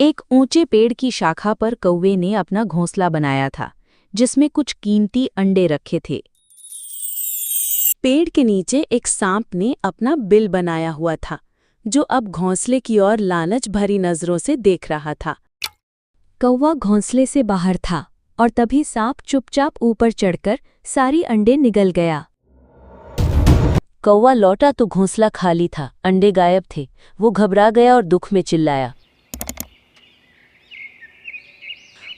एक ऊंचे पेड़ की शाखा पर कौवे ने अपना घोंसला बनाया था, जिसमें कुछ कीमती अंडे रखे थे। पेड़ के नीचे एक सांप ने अपना बिल बनाया हुआ था, जो अब घोंसले की ओर लालच भरी नजरों से देख रहा था। कौवा घोंसले से बाहर था और तभी सांप चुपचाप ऊपर चढ़कर सारी अंडे निगल गया। कौवा लौटा तो घोंसला खाली था, अंडे गायब थे। वो घबरा गया और दुख में चिल्लाया।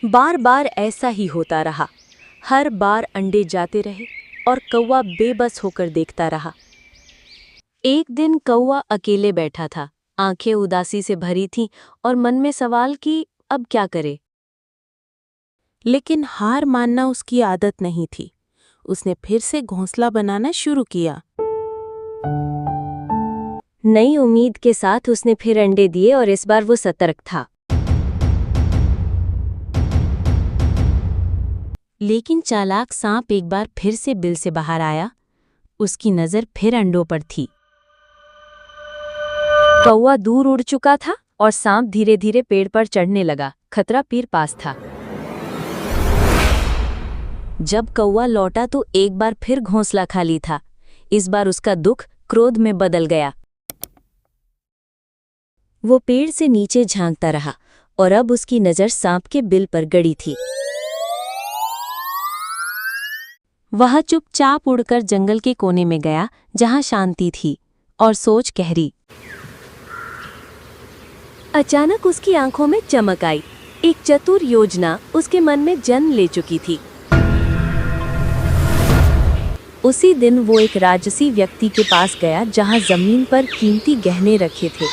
बार बार ऐसा ही होता रहा। हर बार अंडे जाते रहे और कौवा बेबस होकर देखता रहा। एक दिन कौवा अकेले बैठा था, आंखें उदासी से भरी थीं और मन में सवाल कि अब क्या करे। लेकिन हार मानना उसकी आदत नहीं थी। उसने फिर से घोंसला बनाना शुरू किया। नई उम्मीद के साथ उसने फिर अंडे दिए और इस बार वो सतर्क था। लेकिन चालाक सांप एक बार फिर से बिल से बाहर आया। उसकी नजर फिर अंडों पर थी। कौवा दूर उड़ चुका था और सांप धीरे धीरे पेड़ पर चढ़ने लगा। खतरा पीर पास था। जब कौवा लौटा तो एक बार फिर घोंसला खाली था। इस बार उसका दुख क्रोध में बदल गया। वो पेड़ से नीचे झांकता रहा और अब उसकी नजर सांप के बिल पर गड़ी थी। वह चुपचाप उड़कर जंगल के कोने में गया, जहां शांति थी और सोच गहरी। अचानक उसकी आंखों में चमक आई। एक चतुर योजना उसके मन में जन्म ले चुकी थी। उसी दिन वो एक राजसी व्यक्ति के पास गया, जहां जमीन पर कीमती गहने रखे थे।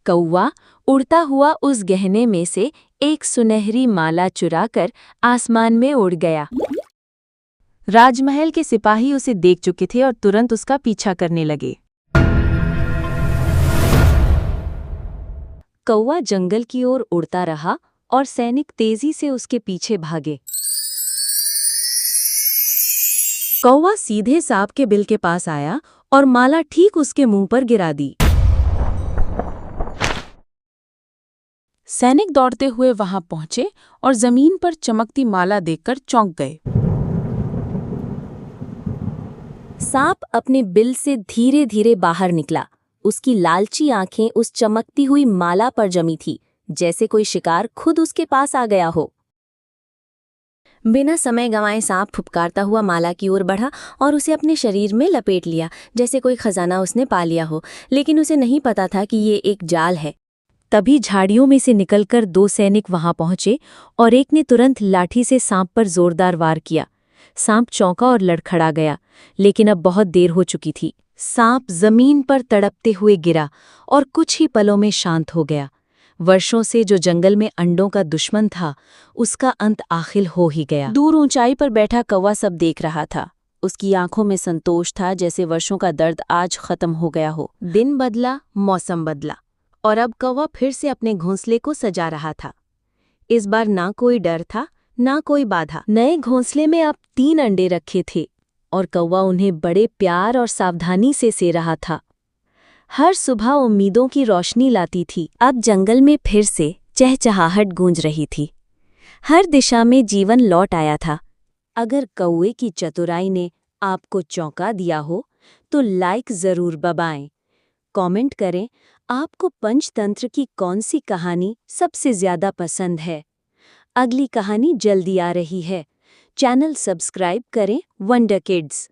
कौवा उड़ता हुआ उस गहने में से एक सुनहरी माला चुराकर आसमान में उड़ गया। राजमहल के सिपाही उसे देख चुके थे और तुरंत उसका पीछा करने लगे। कौवा जंगल की ओर उड़ता रहा और सैनिक तेजी से उसके पीछे भागे। कौवा सीधे सांप के बिल के पास आया और माला ठीक उसके मुंह पर गिरा दी। सैनिक दौड़ते हुए वहां पहुंचे और जमीन पर चमकती माला देखकर चौंक गए। सांप अपने बिल से धीरे धीरे बाहर निकला। उसकी लालची आंखें उस चमकती हुई माला पर जमी थी, जैसे कोई शिकार खुद उसके पास आ गया हो। बिना समय गंवाए सांप फुफकारता हुआ माला की ओर बढ़ा और उसे अपने शरीर में लपेट लिया, जैसे कोई खजाना उसने पा लिया हो। लेकिन उसे नहीं पता था कि ये एक जाल है। तभी झाड़ियों में से निकलकर दो सैनिक वहां पहुंचे और एक ने तुरंत लाठी से सांप पर जोरदार वार किया। सांप चौंका और लड़खड़ा गया, लेकिन अब बहुत देर हो चुकी थी। सांप जमीन पर तड़पते हुए गिरा और कुछ ही पलों में शांत हो गया। वर्षों से जो जंगल में अंडों का दुश्मन था, उसका अंत आखिर हो ही गया। दूर ऊंचाई पर बैठा कौवा सब देख रहा था। उसकी आंखों में संतोष था, जैसे वर्षों का दर्द आज खत्म हो गया हो। दिन बदला, मौसम बदला और अब कौवा फिर से अपने घोंसले को सजा रहा था। इस बार ना कोई डर था, ना कोई बाधा। नए घोंसले में अब 3 अंडे रखे थे और कौवा उन्हें बड़े प्यार और सावधानी से से रहा था। हर सुबह उम्मीदों की रोशनी लाती थी। अब जंगल में फिर से चहचहाहट गूंज रही थी। हर दिशा में जीवन लौट आया था। अगर कौवे की चतुराई ने आपको चौंका दिया हो तो लाइक जरूर दबाएं। कमेंट करें आपको पंचतंत्र की कौन सी कहानी सबसे ज्यादा पसंद है। अगली कहानी जल्दी आ रही है। चैनल सब्सक्राइब करें वंडर किड्स।